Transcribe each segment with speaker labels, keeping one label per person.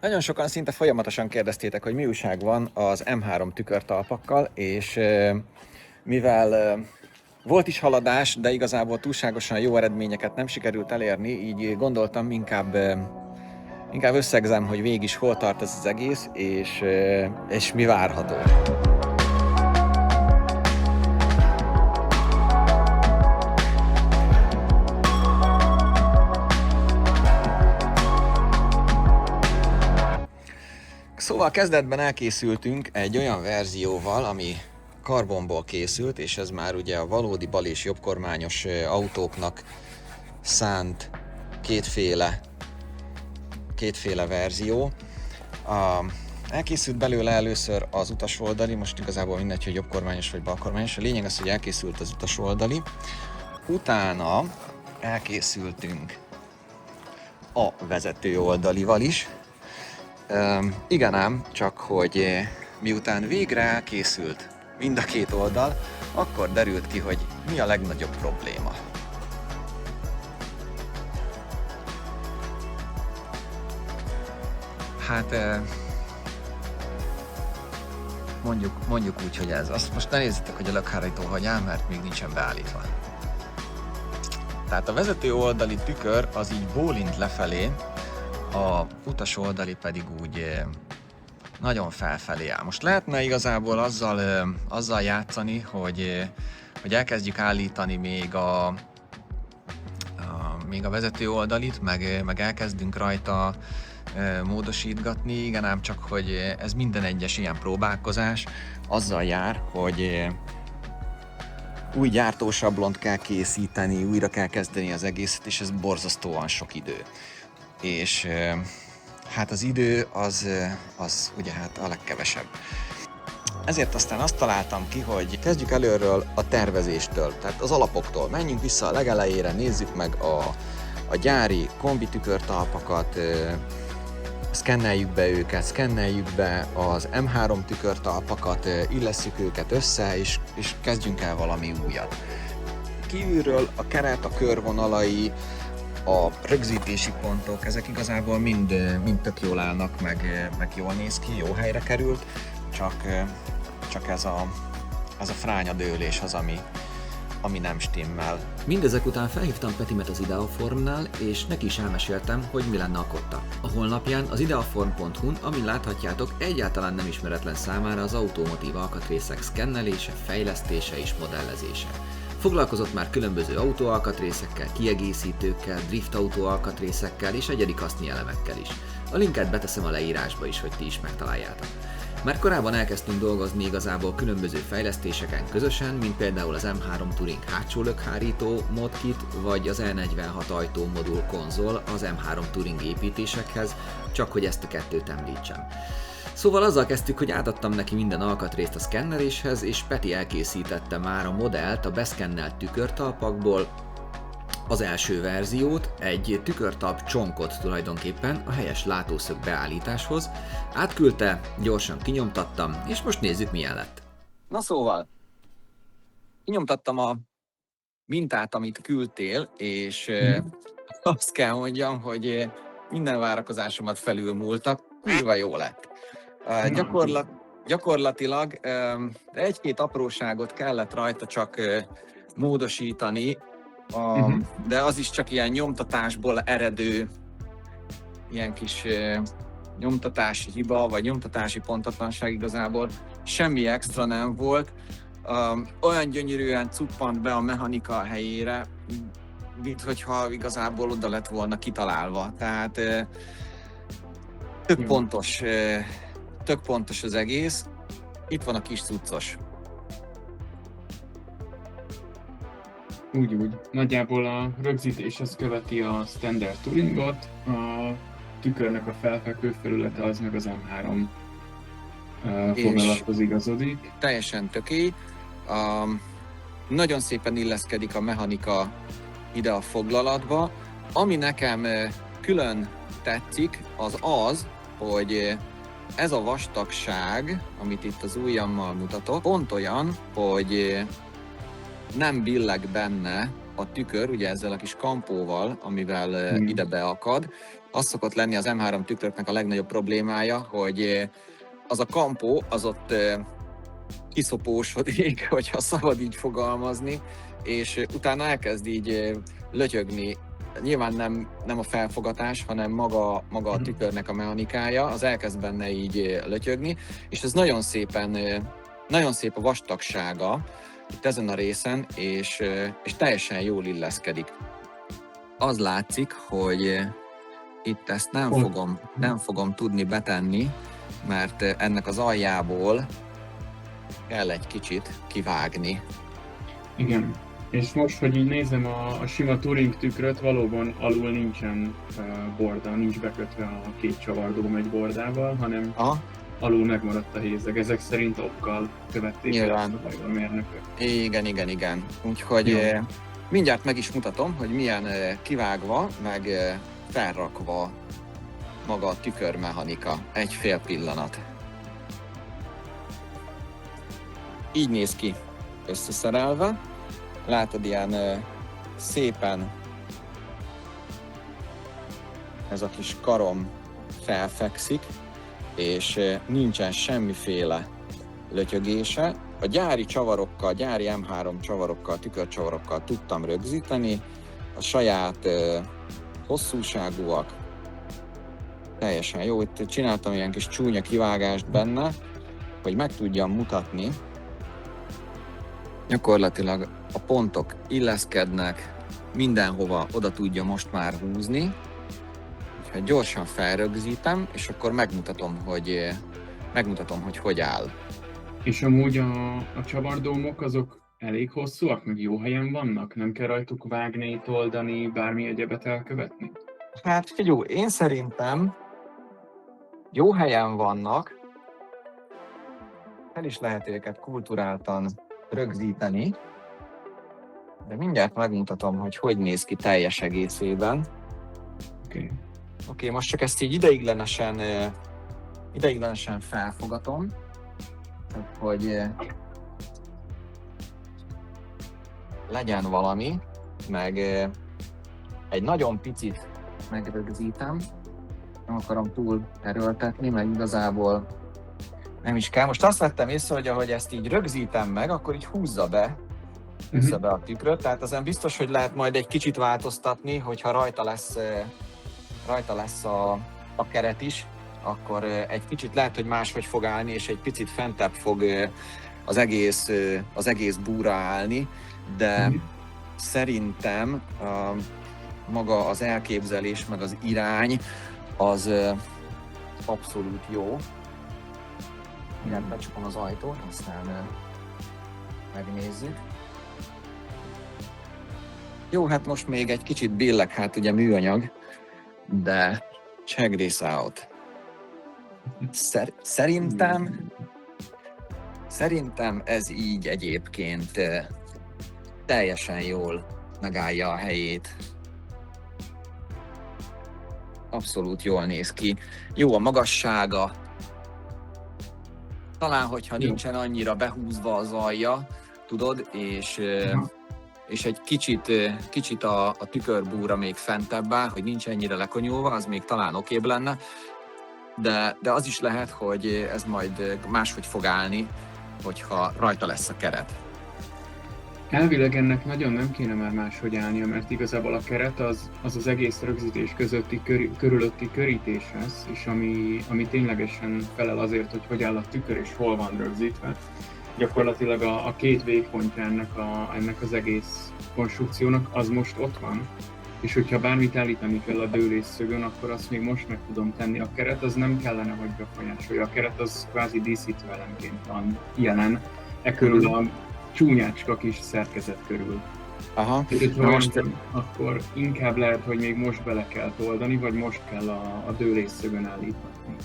Speaker 1: Nagyon sokan szinte folyamatosan kérdeztétek, hogy mi újság van az M3 tükörtalpakkal, és mivel volt is haladás, de igazából túlságosan jó eredményeket nem sikerült elérni, így gondoltam inkább összegzem, hogy végig is hol tart ez az egész, és mi várható. Szóval kezdetben elkészültünk egy olyan verzióval, ami karbonból készült, és ez már ugye a valódi bal és jobbkormányos autóknak szánt kétféle verzió. Elkészült belőle először az utasoldali, most igazából mindegy, hogy jobbkormányos vagy balkormányos. A lényeg az, hogy elkészült az utasoldali. Utána elkészültünk a vezető oldalival is. Igen ám, csak hogy miután végre elkészült mind a két oldal, akkor derült ki, hogy mi a legnagyobb probléma. Hát mondjuk úgy, hogy ez. Azt most ne nézzétek, hogy a lökhárító hogy áll, mert még nincsen beállítva. Tehát a vezető oldali tükör az így bólint lefelé, a utas oldali pedig úgy nagyon felfelé áll. Most lehetne igazából azzal játszani, hogy elkezdjük állítani még a vezető oldalit, meg elkezdünk rajta módosítgatni, igen ám csak, hogy ez minden egyes ilyen próbálkozás azzal jár, hogy új gyártósablont kell készíteni, újra kell kezdeni az egészet, és ez borzasztóan sok idő. És hát az idő az ugye hát a legkevesebb. Ezért aztán azt találtam ki, hogy kezdjük előről a tervezéstől, tehát az alapoktól. Menjünk vissza a legelejére, nézzük meg a gyári kombitükörtalpakat, szkenneljük be őket, szkenneljük be az M3 tükörtalpakat, illesszük őket össze, és kezdjünk el valami újat. Kívülről a keret, a körvonalai, a rögzítési pontok, ezek igazából mind tök jól állnak, meg jól néz ki, jó helyre került, csak ez a frányadőlés az, ami nem stimmel.
Speaker 2: Mindezek után felhívtam Petimet az Ideaformnál, és neki is elmeséltem, hogy mi lenne a kotta. A honlapján, az ideaform.hu-n, amin láthatjátok, egyáltalán nem ismeretlen számára az automotív alkatrészek szkennelése, fejlesztése és modellezése. Foglalkozott már különböző autóalkatrészekkel, kiegészítőkkel, driftautó alkatrészekkel és egyedi kaszni elemekkel is. A linket beteszem a leírásba is, hogy ti is megtaláljátok. Már korábban elkezdtünk dolgozni igazából különböző fejlesztéseken közösen, mint például az M3 Touring hátsó lökhárító modkit, vagy az E46 ajtó modul konzol az M3 Touring építésekhez, csak hogy ezt a kettőt említsem. Szóval azzal kezdtük, hogy átadtam neki minden alkatrészt a szkenneléshez, és Peti elkészítette már a modellt a beszkennelt tükörtalpakból, az első verziót, egy tükörtalp csonkot tulajdonképpen a helyes látószög beállításhoz, átküldte, gyorsan kinyomtattam, és most nézzük milyen lett.
Speaker 1: Na szóval, kinyomtattam a mintát, amit küldtél, és azt kell mondjam, hogy minden várakozásomat felülmúltak, kurva jó lett. Gyakorlatilag egy-két apróságot kellett rajta csak módosítani, de az is csak ilyen nyomtatásból eredő ilyen kis nyomtatási hiba, vagy nyomtatási pontatlanság igazából. Semmi extra nem volt. Olyan gyönyörűen cuppant be a mechanika a helyére, mint hogyha igazából oda lett volna kitalálva. Tehát tök pontos az egész. Itt van a kis cuccos.
Speaker 3: Úgy. Nagyjából a rögzítés az követi a standard Touringot, a tükörnek a felfekvő felülete az meg az M3 foglalathoz igazodik.
Speaker 1: Teljesen tökély. Nagyon szépen illeszkedik a mechanika ide a foglalatba. Ami nekem külön tetszik, az, hogy ez a vastagság, amit itt az ujjammal mutatok, pont olyan, hogy nem billeg benne a tükör, ugye ezzel a kis kampóval, amivel
Speaker 3: Igen.
Speaker 1: ide beakad, az szokott lenni az M3 tükröknek a legnagyobb problémája, hogy az a kampó az ott kiszopósodik, hogyha szabad így fogalmazni, és utána elkezd így lötyögni. Nyilván nem a felfogatás, hanem maga a tükörnek a mechanikája, az elkezd benne így lötyögni, és ez nagyon szép a vastagsága itt ezen a részen, és teljesen jól illeszkedik. Az látszik, hogy itt ezt nem fogom tudni betenni, mert ennek az aljából kell egy kicsit kivágni.
Speaker 3: Igen. És most, hogy így nézem a sima Touring tükröt, valóban alul nincsen borda, nincs bekötve a két csavardóm egy bordával, hanem alul megmaradt a hézeg. Ezek szerint okkal követték
Speaker 1: Nyilván.
Speaker 3: a mérnökök.
Speaker 1: Igen. Úgyhogy mindjárt meg is mutatom, hogy milyen kivágva, meg felrakva maga a tükörmechanika. Egy fél pillanat. Így néz ki összeszerelve. Látod, ilyen szépen ez a kis karom felfekszik, és nincsen semmiféle lötyögése. A gyári csavarokkal, gyári M3 csavarokkal, tükörcsavarokkal tudtam rögzíteni, a saját hosszúságúak, teljesen jó. Itt csináltam ilyen kis csúnya kivágást benne, hogy meg tudjam mutatni. Gyakorlatilag a pontok illeszkednek, mindenhova oda tudja most már húzni. Úgyhogy gyorsan felrögzítem, és akkor megmutatom, hogy áll.
Speaker 3: És amúgy a csavardómok azok elég hosszúak, meg jó helyen vannak? Nem kell rajtuk vágni, toldani, bármi egyebet elkövetni?
Speaker 1: Hát figyelj, én szerintem jó helyen vannak, el is lehet őket kulturáltan rögzíteni, de mindjárt megmutatom, hogy néz ki teljes egészében. Oké, most csak ezt így ideiglenesen felfogatom, hogy legyen valami, meg egy nagyon picit megrögzítem, nem akarom túl erőltetni, meg igazából nem is kell. Most azt vettem észre, hogy ahogy ezt így rögzítem meg, akkor így húzza be a tükröt, tehát ezen biztos, hogy lehet majd egy kicsit változtatni, hogyha rajta lesz a keret is, akkor egy kicsit lehet, hogy máshogy fog állni, és egy picit fentebb fog az egész búra állni, de szerintem maga az elképzelés, meg az irány az abszolút jó. Igen, becsukom az ajtót, aztán megnézzük. Jó, hát most még egy kicsit billeg, hát ugye műanyag, de check this out. Szerintem ez így egyébként teljesen jól megállja a helyét. Abszolút jól néz ki. Jó a magassága. Talán, hogyha nincsen annyira behúzva az alja, tudod, és egy kicsit a tükörbúra még fentebb áll, hogy nincs ennyire lekonyulva, az még talán okébb lenne, de az is lehet, hogy ez majd máshogy fog állni, hogyha rajta lesz a keret.
Speaker 3: Elvileg ennek nagyon nem kéne már máshogy állnia, mert igazából a keret az egész rögzítés közötti körülötti körítés lesz, és ami ténylegesen felel azért, hogy áll a tükör és hol van rögzítve. Gyakorlatilag a két végpontja ennek az egész konstrukciónak az most ott van, és hogyha bármit állítani kell a dőlésszögön, akkor azt még most meg tudom tenni. A keret az nem kellene, hogy befolyásolja. A keret az kvázi díszítő elemként van jelen, körül a csúnyácska kis szerkezet körül.
Speaker 1: Aha.
Speaker 3: Akkor inkább lehet, hogy még most bele kell toldani, vagy most kell a dőlésszögön állítani.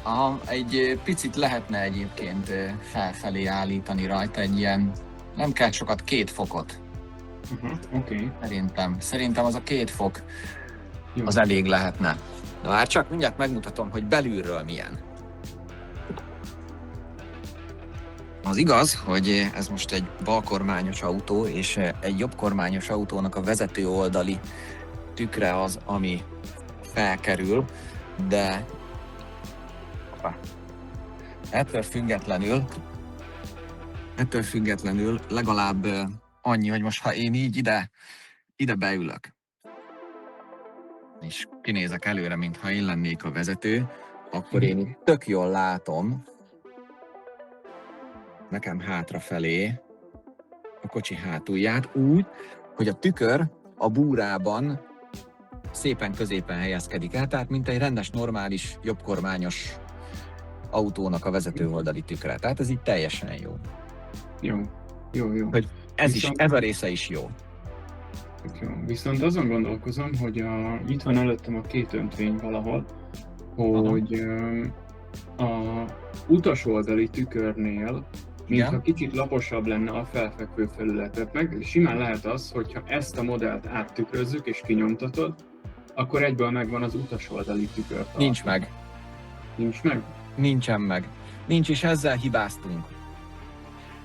Speaker 1: Aha, egy picit lehetne egyébként felfelé állítani rajta egy ilyen, nem kell sokat, 2 fokot.
Speaker 3: Oké.
Speaker 1: Szerintem az a 2 fok
Speaker 3: Jó.
Speaker 1: az elég lehetne. Na már csak mindjárt megmutatom, hogy belülről milyen. Az igaz, hogy ez most egy balkormányos autó, és egy jobbkormányos autónak a vezető oldali tükre az, ami felkerül, de ettől függetlenül legalább annyi, hogy most ha én így ide beülök, és kinézek előre, mintha én lennék a vezető, akkor én itt tök jól látom nekem hátrafelé a kocsi hátulját úgy, hogy a tükör a búrában szépen középen helyezkedik el, tehát mint egy rendes, normális, jobbkormányos autónak a vezető oldali tükre. Tehát ez így teljesen jó.
Speaker 3: Jó.
Speaker 1: Hogy ez a része is jó.
Speaker 3: Jó. Viszont azon gondolkozom, hogy itt van előttem a két öntvény valahol, hogy a utas oldali tükörnél, mintha kicsit laposabb lenne a felfekvő felületet. Meg simán lehet az, hogyha ezt a modellt áttükrözzük és kinyomtatod, akkor egyből megvan az utas oldali tükörtartalma.
Speaker 1: Nincs meg.
Speaker 3: Nincs meg?
Speaker 1: Nincsen meg. Nincs, és ezzel hibáztunk.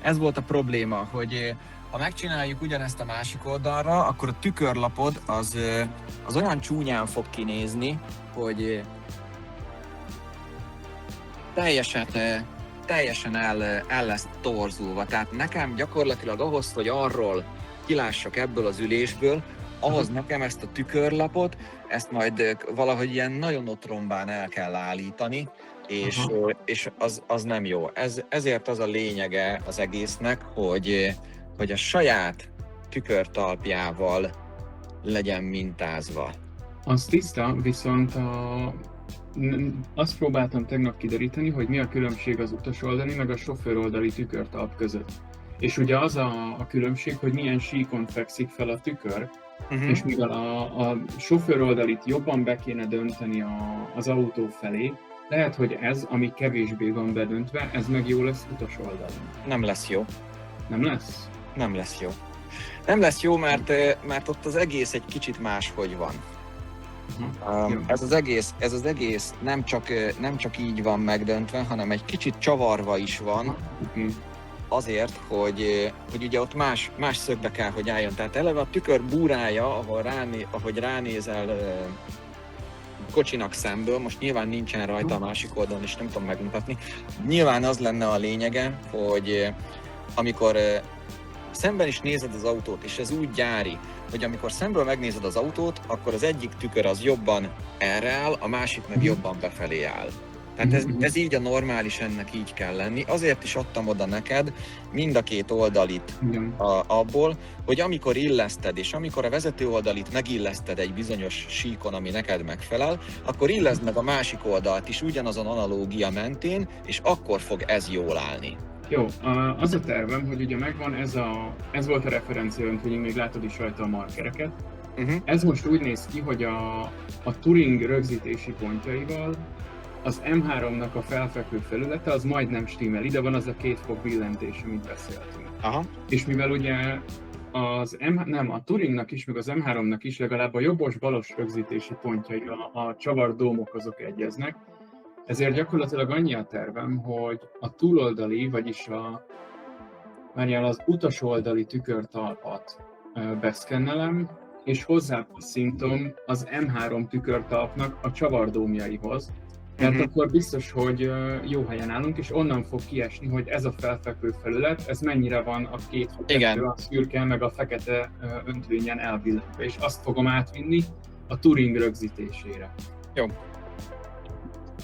Speaker 1: Ez volt a probléma, hogy ha megcsináljuk ugyanezt a másik oldalra, akkor a tükörlapod az olyan csúnyán fog kinézni, hogy teljesen el lesz torzulva. Tehát nekem gyakorlatilag ahhoz, hogy arról kilássak ebből az ülésből, ahhoz nekem ezt a tükörlapot, ezt majd valahogy ilyen nagyon otrombán el kell állítani, és az nem jó. Ezért az a lényege az egésznek, hogy a saját tükörtalpjával legyen mintázva.
Speaker 3: Az tiszta, viszont azt próbáltam tegnap kideríteni, hogy mi a különbség az utas oldali meg a sofőr oldali tükörtalp között. És ugye az a különbség, hogy milyen síkon fekszik fel a tükör, és mivel a sofőr oldalit jobban be kéne dönteni az autó felé, lehet, hogy ez, ami kevésbé van bedöntve, ez meg jó lesz utas oldalon.
Speaker 1: Nem lesz jó.
Speaker 3: Nem lesz?
Speaker 1: Nem lesz jó. Nem lesz jó, mert ott az egész egy kicsit máshogy van. Ez az egész nem csak így van megdöntve, hanem egy kicsit csavarva is van, azért, hogy ugye ott más szögbe kell, hogy álljon. Tehát eleve a tükör búrája, ahogy ránézel kocsinak szemből, most nyilván nincsen rajta a másik oldalon, és nem tudom megmutatni. Nyilván az lenne a lényege, hogy amikor szemben is nézed az autót, és ez úgy gyári, hogy amikor szemből megnézed az autót, akkor az egyik tükör az jobban erre áll, a másik meg jobban befelé áll. Tehát ez így a normális, ennek így kell lenni. Azért is adtam oda neked mind a két oldalit abból, hogy amikor illeszted, és amikor a vezető oldalit megilleszted egy bizonyos síkon, ami neked megfelel, akkor illeszd meg a másik oldalt is ugyanazon analógia mentén, és akkor fog ez jól állni.
Speaker 3: Jó, az a tervem, hogy ugye megvan ez volt a referencia öntvényig, még látod is rajta a markereket. Ez most úgy néz ki, hogy a Touring rögzítési pontjaival az M3-nak a felfekvő felülete az majdnem stimmel. Ide van az a 2 fok billentés, amit beszéltünk. És mivel ugye a Touringnak is, meg az M3-nak is legalább a jobbos-balos rögzítési pontjai, a csavardómok azok egyeznek, ezért gyakorlatilag annyi a tervem, hogy a túloldali, vagyis az utas oldali tükörtalpat beszkennelem, és hozzápasszintom az M3 tükörtalpnak a csavardómjaihoz. Tehát akkor biztos, hogy jó helyen állunk, és onnan fog kiesni, hogy ez a felfekvő felület, ez mennyire van a két fokető, a szürke meg a fekete öntvényen elbillentve, és azt fogom átvinni a Touring rögzítésére.
Speaker 1: Jó.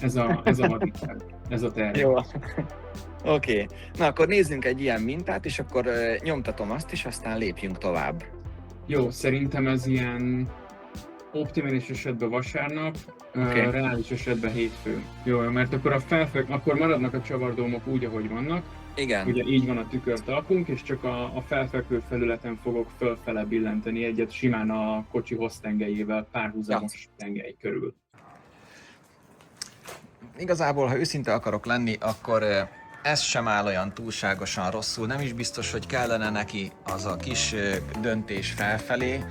Speaker 3: Ez a haditerv, ez a terv.
Speaker 1: Jó. Oké. Na akkor nézzünk egy ilyen mintát, és akkor nyomtatom azt, és aztán lépjünk tovább.
Speaker 3: Jó, szerintem ez ilyen optimális esetben vasárnap, reális esetben hétfő. Jó, mert akkor akkor maradnak a csavardómok úgy, ahogy vannak.
Speaker 1: Igen.
Speaker 3: Ugye így van a tükörtalpunk, és csak a felfekvő felületen fogok fölfele billenteni egyet simán a kocsi hoztengelyével párhuzamos tengely körül.
Speaker 1: Igazából, ha őszinte akarok lenni, akkor ez sem áll olyan túlságosan rosszul. Nem is biztos, hogy kellene neki az a kis döntés felfelé,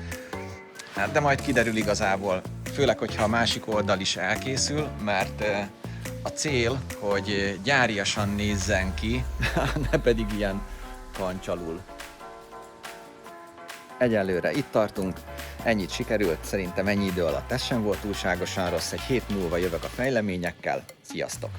Speaker 1: de majd kiderül igazából. Főleg, hogyha a másik oldal is elkészül, mert A cél, hogy gyáriasan nézzen ki,
Speaker 2: ne pedig ilyen kancsalul. Egyelőre itt tartunk, ennyit sikerült, szerintem ennyi idő alatt ez sem volt túlságosan rossz, egy hét múlva jövök a fejleményekkel, sziasztok!